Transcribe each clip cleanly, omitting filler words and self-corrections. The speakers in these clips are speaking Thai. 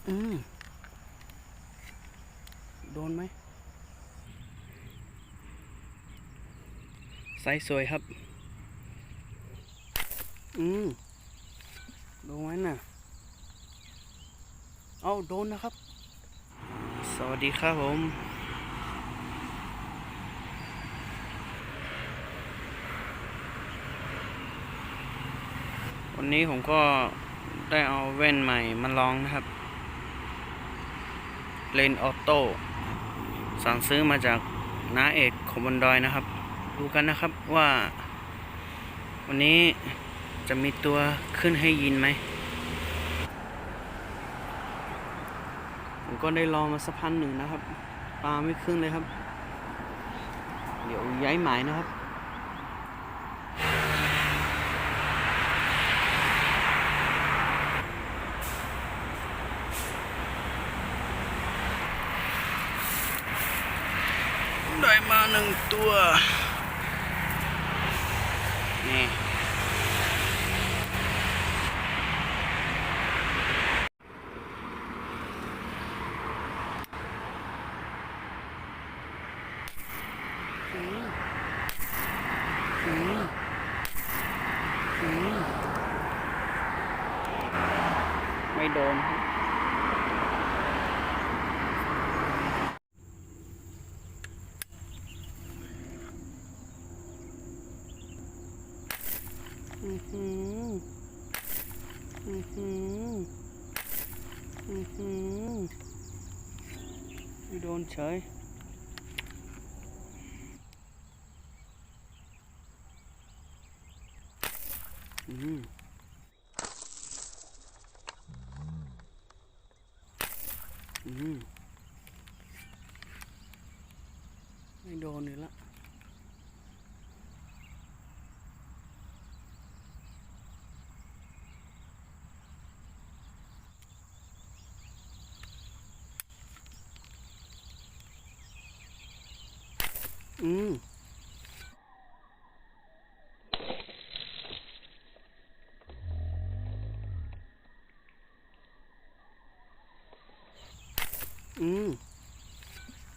โดนไหมไซส์สวยครับโดนไหมน่ะเอาโดนนะครับสวัสดีครับผมวันนี้ผมก็ได้เอาแว่นใหม่มาลองนะครับเลนส์ออโต้สั่งซื้อมาจากน้าเอกของบนดอยนะครับดูกันนะครับว่าวันนี้จะมีตัวขึ้นให้ยินไหมผมก็ได้ลองมาสักพันหนึ่งนะครับปลาไม่ขึ้นเลยครับเดี๋ยวย้ายหมายนะครับได้มาหนึ่งตัวนี่ไม่โดนไม่โดนเฉยไม่โดนเลยละ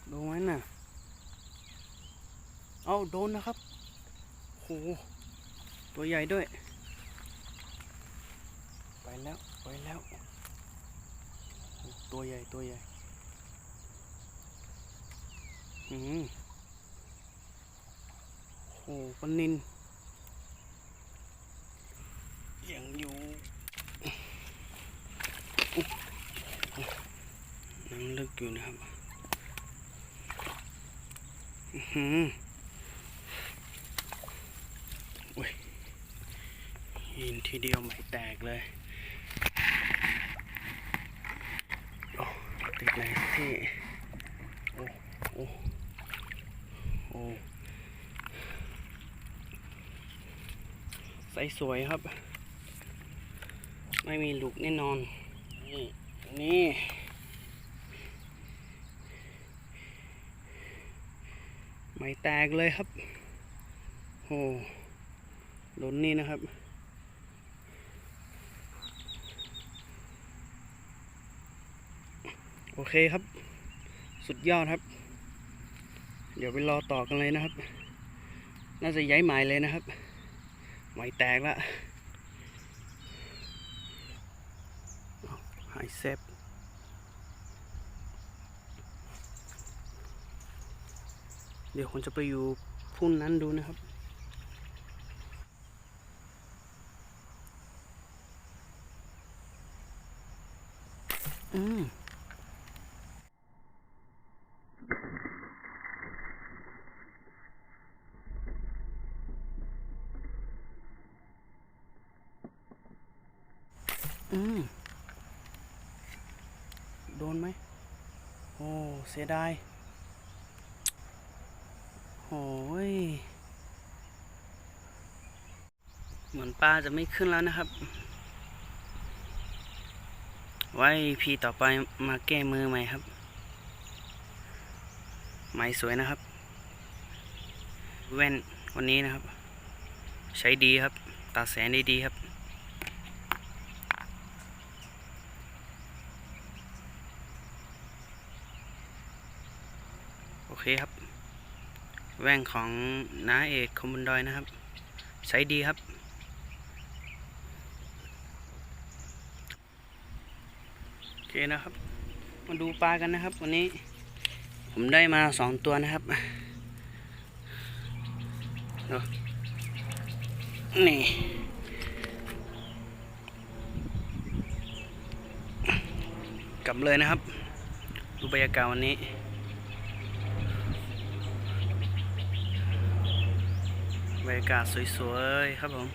โดนไหมน่ะเอาโดนนะครับโหตัวใหญ่ด้วยไปแล้วตัวใหญ่โหปลานิลยังอยู่น้ำลึกอยู่นะครับอุ้ยยินทีเดียวไม่แตกเลยโอ้ติดไหนที่โอ้ใสสวยครับไม่มีลูกแน่นอนนี่ไม่แตกเลยครับโอ้หล่นนี่นะครับโอเคครับสุดยอดครับเดี๋ยวไปรอต่อกันเลยนะครับน่าจะย้ายหมายเลยนะครับไม่แตกละหายเซฟเดี๋ยวผมจะไปอยู่พุ่นนั้นดูนะครับโดนไหมโอ้เสียดายโอ้ยเหมือนปลาจะไม่ขึ้นแล้วนะครับไว้พีต่อไปมาแก้มือใหม่ครับไม้สวยนะครับแว่นวันนี้นะครับใช้ดีครับตาแสงได้ดีครับ เคครับแว่งของน้าเอกคมบนดอยนะครับใช้ดีครับโอเคนะครับมาดูปลากันนะครับวันนี้ผมได้มา2ตัวนะครับนี่กลับเลยนะครับดูบรรยากาศวันนี้บรรยากาศสวยๆครับผม